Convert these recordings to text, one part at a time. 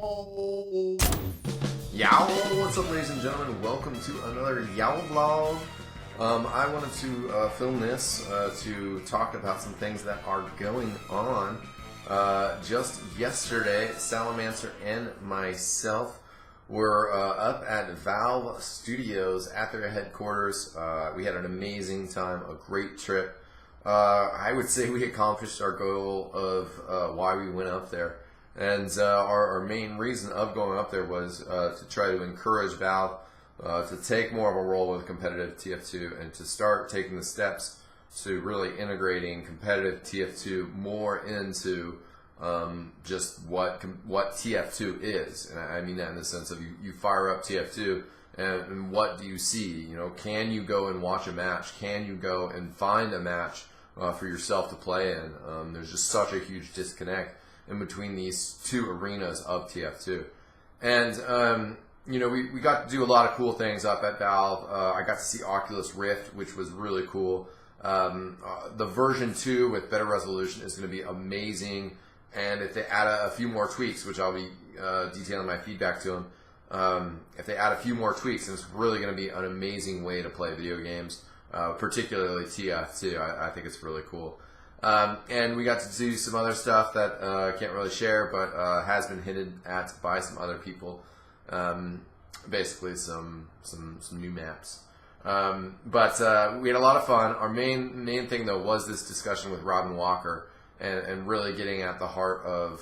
Yyyaaoo! What's up, ladies and gentlemen? Welcome to another Yyyaaoo vlog. I wanted to film this to talk about some things that are going on. Just yesterday, Salamancer and myself were up at Valve Studios at their headquarters. We had an amazing time, a great trip. I would say we accomplished our goal of why we went up there. And our main reason of going up there was to try to encourage Valve to take more of a role with competitive TF2 and to start taking the steps to really integrating competitive TF2 more into just what TF2 is. And I mean that in the sense of you fire up TF2 and what do you see? You know, can you go and watch a match? Can you go and find a match for yourself to play in? There's just such a huge disconnect in between these two arenas of TF2. And, you know, we got to do a lot of cool things up at Valve. I got to see Oculus Rift, which was really cool. The version 2 with better resolution is going to be amazing. And if they add a few more tweaks, which I'll be detailing my feedback to them, if they add a few more tweaks, it's really going to be an amazing way to play video games, particularly TF2. I think it's really cool. And we got to do some other stuff that I can't really share, but has been hinted at by some other people. Basically, some new maps. But we had a lot of fun. Our main thing though was this discussion with Robin Walker and really getting at the heart of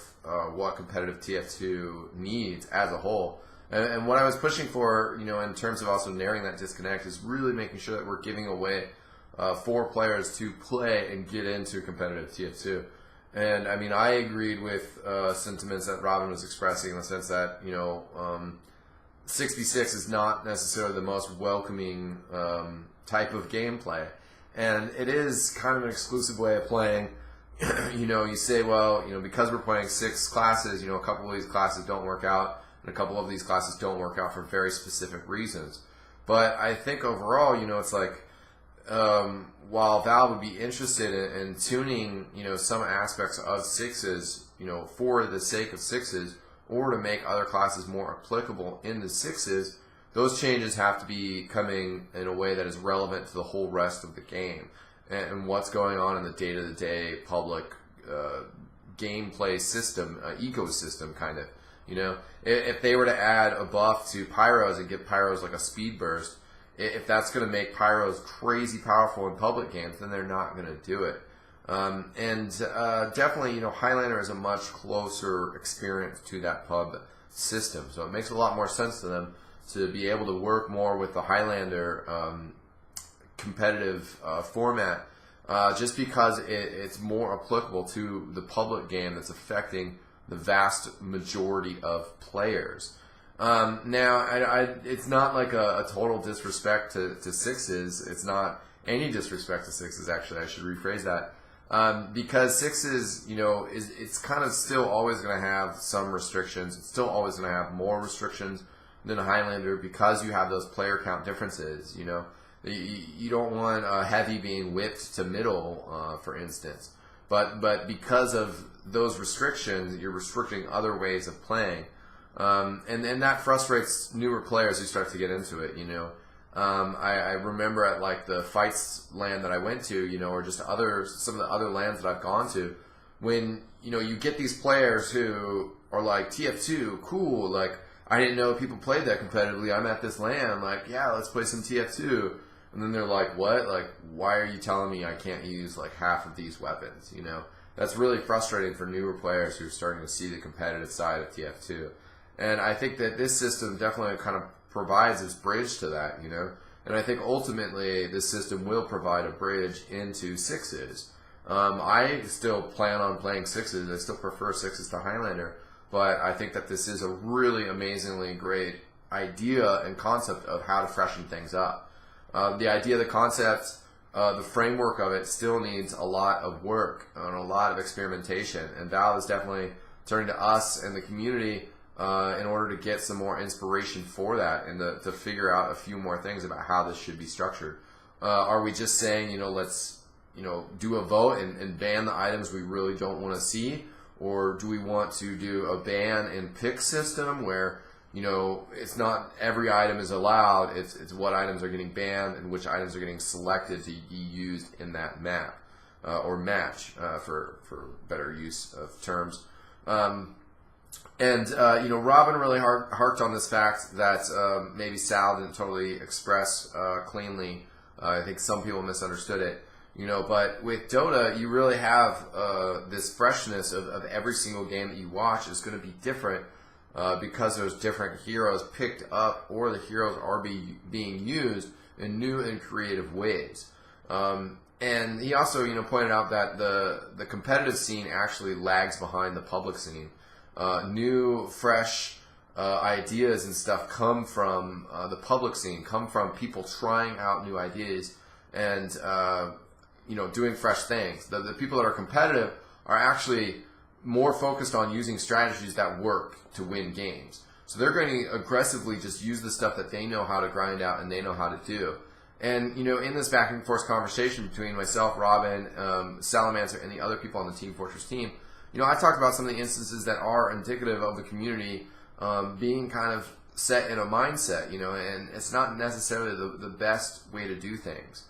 what competitive TF2 needs as a whole. And what I was pushing for, you know, in terms of also narrowing that disconnect, is really making sure that we're giving away for players to play and get into competitive TF2. And I mean, I agreed with sentiments that Robin was expressing in the sense that, you know, 6v6 is not necessarily the most welcoming type of gameplay. And it is kind of an exclusive way of playing. You know, you say, well, you know, because we're playing 6 classes, you know, a couple of these classes don't work out, and a couple of these classes don't work out for very specific reasons. But I think overall, you know, it's like, while Valve would be interested in tuning, you know, some aspects of 6s, you know, for the sake of 6s, or to make other classes more applicable in the 6s, those changes have to be coming in a way that is relevant to the whole rest of the game and what's going on in the day-to-day public gameplay system, ecosystem, kind of. You know, if they were to add a buff to Pyros and give Pyros like a speed burst, if that's going to make Pyros crazy powerful in public games, then they're not going to do it. Definitely, you know, Highlander is a much closer experience to that pub system, so it makes a lot more sense to them to be able to work more with the Highlander competitive format, just because it's more applicable to the public game that's affecting the vast majority of players. Now, it's not like a total disrespect to 6s. It's not any disrespect to 6s, actually. I should rephrase that. Because 6s, you know, it's kind of still always going to have some restrictions. It's still always going to have more restrictions than a Highlander because you have those player count differences, you know. You don't want a heavy being whipped to middle, for instance. But because of those restrictions, you're restricting other ways of playing. And that frustrates newer players who start to get into it, you know. I remember at like the fights land that I went to, you know, or just some of the other lands that I've gone to, when, you know, you get these players who are like, TF2, cool, like, I didn't know people played that competitively. I'm at this land, like, yeah, let's play some TF2. And then they're like, what? Like, why are you telling me I can't use like half of these weapons, you know? That's really frustrating for newer players who are starting to see the competitive side of TF2. And I think that this system definitely kind of provides this bridge to that, you know. And I think ultimately this system will provide a bridge into 6s. I still plan on playing 6s. I still prefer 6s to Highlander. But I think that this is a really amazingly great idea and concept of how to freshen things up. The idea, the concept, the framework of it still needs a lot of work and a lot of experimentation. And Valve is definitely turning to us and the community in order to get some more inspiration for that and to figure out a few more things about how this should be structured. Are we just saying, you know, let's, you know, do a vote and ban the items we really don't want to see? Or do we want to do a ban and pick system where, you know, it's not every item is allowed, it's what items are getting banned and which items are getting selected to be used in that map or match for better use of terms. You know, Robin really harked on this fact that maybe Sal didn't totally express cleanly. I think some people misunderstood it. You know, but with Dota, you really have this freshness of every single game that you watch is going to be different because there's different heroes picked up or the heroes are being used in new and creative ways. And he also, you know, pointed out that the competitive scene actually lags behind the public scene. New, fresh ideas and stuff come from the public scene, come from people trying out new ideas and you know, doing fresh things. The people that are competitive are actually more focused on using strategies that work to win games. So they're going to aggressively just use the stuff that they know how to grind out and they know how to do. And, you know, in this back and forth conversation between myself, Robin, Salamancer, and the other people on the Team Fortress team, you know, I talked about some of the instances that are indicative of the community being kind of set in a mindset, you know, and it's not necessarily the best way to do things.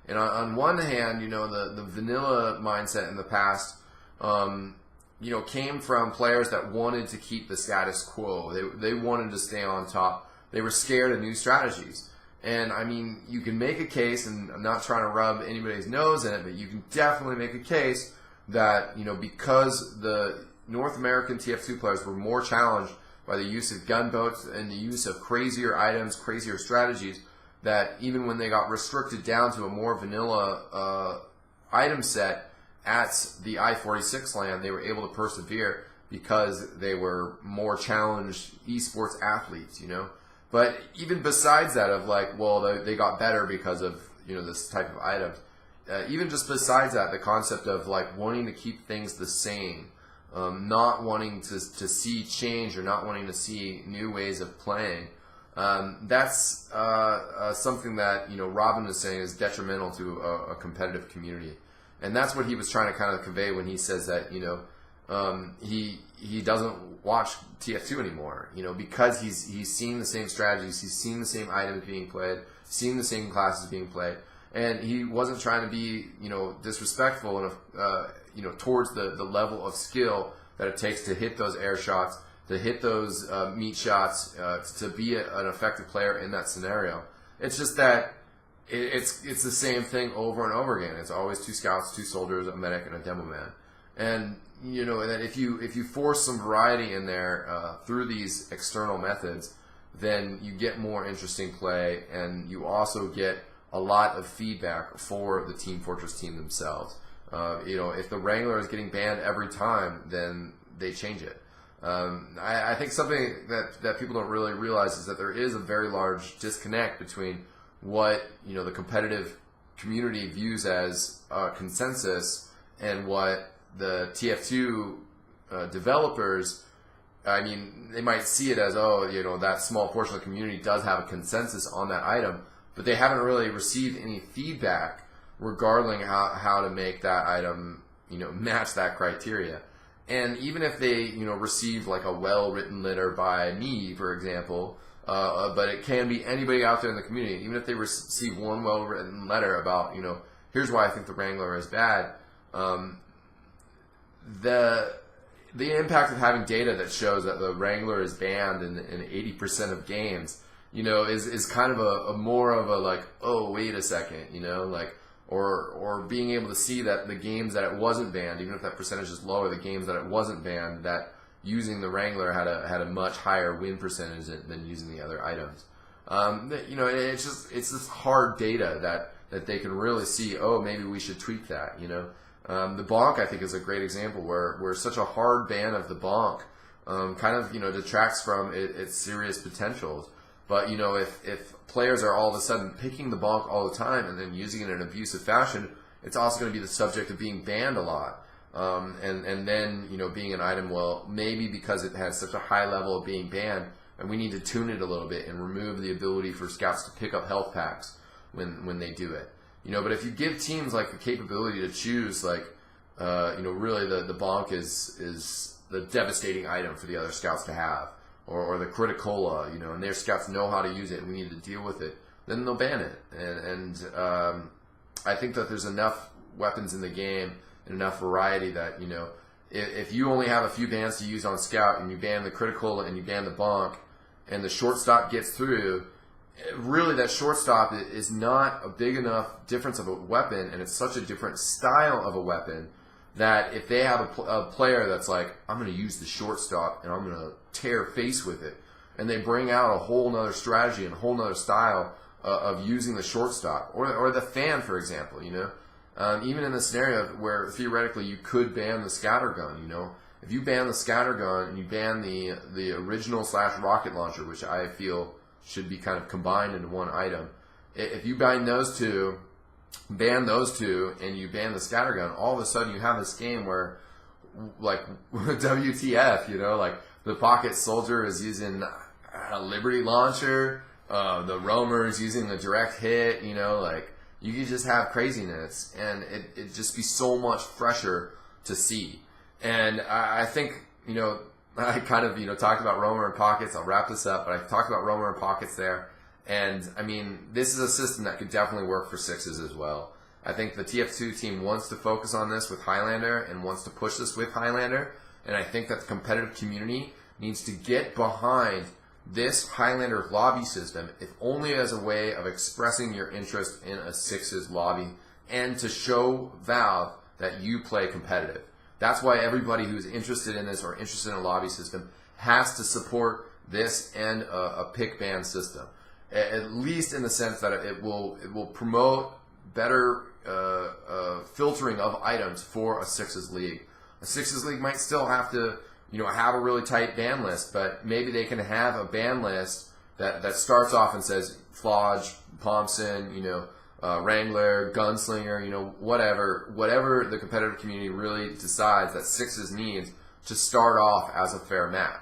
And on one hand, you know, the vanilla mindset in the past, you know, came from players that wanted to keep the status quo. They wanted to stay on top. They were scared of new strategies. And, I mean, you can make a case, and I'm not trying to rub anybody's nose in it, but you can definitely make a case that, you know, because the North American TF2 players were more challenged by the use of gunboats and the use of crazier items, crazier strategies, that even when they got restricted down to a more vanilla item set at the I-46 land, they were able to persevere because they were more challenged esports athletes, you know. But even besides that of like, well, they got better because of, you know, this type of items, even just besides that, the concept of like wanting to keep things the same, not wanting to see change or not wanting to see new ways of playing, that's something that, you know, Robin was saying is detrimental to a competitive community. And that's what he was trying to kind of convey when he says that, you know, he doesn't watch TF2 anymore, you know, because he's seen the same strategies, he's seen the same items being played, seen the same classes being played, and he wasn't trying to be, you know, disrespectful and you know, towards the level of skill that it takes to hit those air shots, to hit those meat shots, to be an effective player in that scenario. It's just that it's the same thing over and over again. It's always 2 scouts, 2 soldiers, a medic, and a demo man. And you know that if you force some variety in there through these external methods, then you get more interesting play, and you also get a lot of feedback for the Team Fortress team themselves. You know, if the Wrangler is getting banned every time, then they change it. I think something that people don't really realize is that there is a very large disconnect between what, you know, the competitive community views as consensus and what the TF2 developers, I mean, they might see it as, oh, you know, that small portion of the community does have a consensus on that item, but they haven't really received any feedback regarding how to make that item, you know, match that criteria. And even if they, you know, receive like a well-written letter by me, for example, but it can be anybody out there in the community, even if they receive one well-written letter about, you know, here's why I think the Wrangler is bad, the impact of having data that shows that the Wrangler is banned in 80% of games, you know, is kind of a more of a like, oh, wait a second, you know, like, or being able to see that the games that it wasn't banned, even if that percentage is lower, the games that it wasn't banned, that using the Wrangler had a much higher win percentage than using the other items. You know, it's this hard data that they can really see, oh, maybe we should tweak that, you know. The bonk, I think, is a great example where such a hard ban of the bonk kind of, you know, detracts from its serious potentials. But, you know, if players are all of a sudden picking the bonk all the time and then using it in an abusive fashion, it's also going to be the subject of being banned a lot. And then, you know, being an item, well, maybe because it has such a high level of being banned, and we need to tune it a little bit and remove the ability for scouts to pick up health packs when they do it. You know, but if you give teams like the capability to choose, like, you know, really the bonk is the devastating item for the other scouts to have, or the criticola, you know, and their scouts know how to use it and we need to deal with it, then they'll ban it. And I think that there's enough weapons in the game and enough variety that, you know, if you only have a few bans to use on scout and you ban the criticola and you ban the bonk and the shortstop gets through, really that shortstop is not a big enough difference of a weapon, and it's such a different style of a weapon that if they have a player that's like, I'm going to use the shortstop and I'm going to tear face with it, and they bring out a whole nother strategy and a whole nother style of using the shortstop, or the fan, for example, you know, even in the scenario where theoretically you could ban the scatter gun, you know, if you ban the scatter gun and you ban the original / rocket launcher, which I feel should be kind of combined into one item, if you ban those two, and you ban the scatter gun, all of a sudden you have this game where, like, WTF, you know, like the pocket soldier is using a Liberty launcher, the roamer is using the direct hit, you know, like you could just have craziness, and it'd just be so much fresher to see. And I think, you know, I kind of, you know, talked about roamer and pockets. I'll wrap this up, but I talked about roamer and pockets there. And, I mean, this is a system that could definitely work for sixes as well. I think the TF2 team wants to focus on this with Highlander and wants to push this with Highlander. And I think that the competitive community needs to get behind this Highlander lobby system, if only as a way of expressing your interest in a sixes lobby and to show Valve that you play competitive. That's why everybody who's interested in this or interested in a lobby system has to support this and a pick ban system. At least in the sense that it will promote better filtering of items for a sixes league. A sixes league might still have to, you know, have a really tight ban list, but maybe they can have a ban list that starts off and says Flodge, Thompson, you know, Wrangler, Gunslinger, you know, whatever the competitive community really decides that sixes needs to start off as a fair match.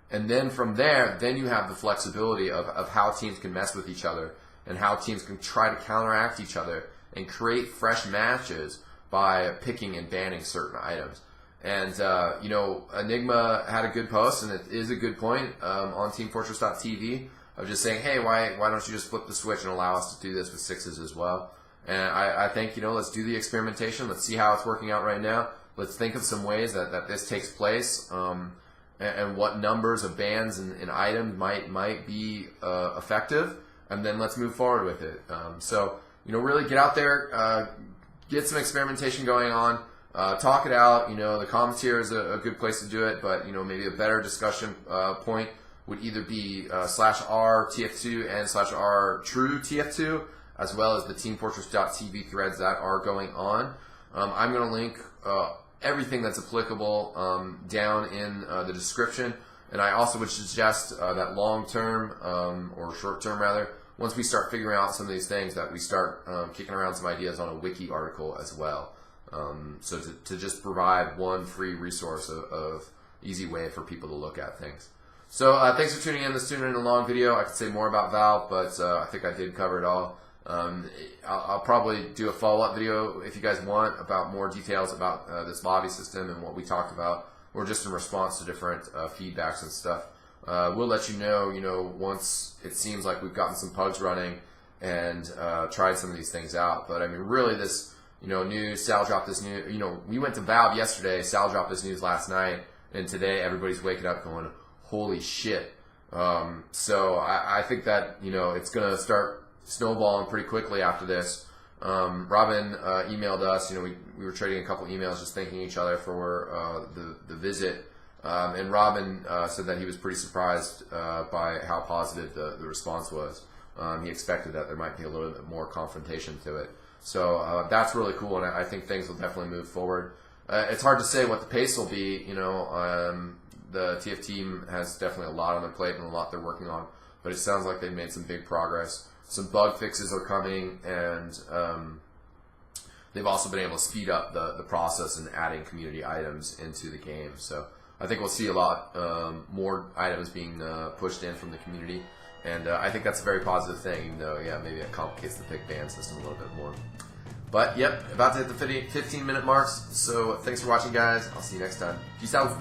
And then from there, then you have the flexibility of how teams can mess with each other and how teams can try to counteract each other and create fresh matches by picking and banning certain items. And, you know, Enigma had a good post, and it is a good point on TeamFortress.tv of just saying, hey, why don't you just flip the switch and allow us to do this with sixes as well? And I think, you know, let's do the experimentation. Let's see how it's working out right now. Let's think of some ways that this takes place. And what numbers of bans and items might be effective, and then let's move forward with it. So, you know, really get out there, get some experimentation going on, talk it out. You know, the comments here is a good place to do it, but, you know, maybe a better discussion point would either be /r TF2 and /r true TF2, as well as the TeamFortress.tv threads that are going on. I'm going to link everything that's applicable down in the description, and I also would suggest that long-term, or short-term rather, once we start figuring out some of these things, that we start kicking around some ideas on a wiki article as well. So to just provide one free resource of easy way for people to look at things. So thanks for tuning in. This turned into a long video. I could say more about Valve, but I think I did cover it all. I'll probably do a follow-up video if you guys want about more details about this lobby system and what we talked about, or just in response to different feedbacks and stuff. We'll let you know, once it seems like we've gotten some pugs running and tried some of these things out. But I mean, really, this, you know, news, Sal dropped this news. You know, we went to Valve yesterday. Sal dropped this news last night, and today everybody's waking up going, "Holy shit!" So I think that, you know, it's gonna start snowballing pretty quickly after this. Robin emailed us. You know, we were trading a couple emails, just thanking each other for the visit. And Robin said that he was pretty surprised by how positive the response was. He expected that there might be a little bit more confrontation to it. So that's really cool, and I think things will definitely move forward. It's hard to say what the pace will be. You know, the TF team has definitely a lot on their plate and a lot they're working on, but it sounds like they've made some big progress. Some bug fixes are coming, and they've also been able to speed up the process and adding community items into the game. So I think we'll see a lot more items being pushed in from the community, and I think that's a very positive thing, even though, yeah, maybe it complicates the pick ban system a little bit more. But yep, about to hit the 15-minute marks. So thanks for watching, guys. I'll see you next time. Peace out.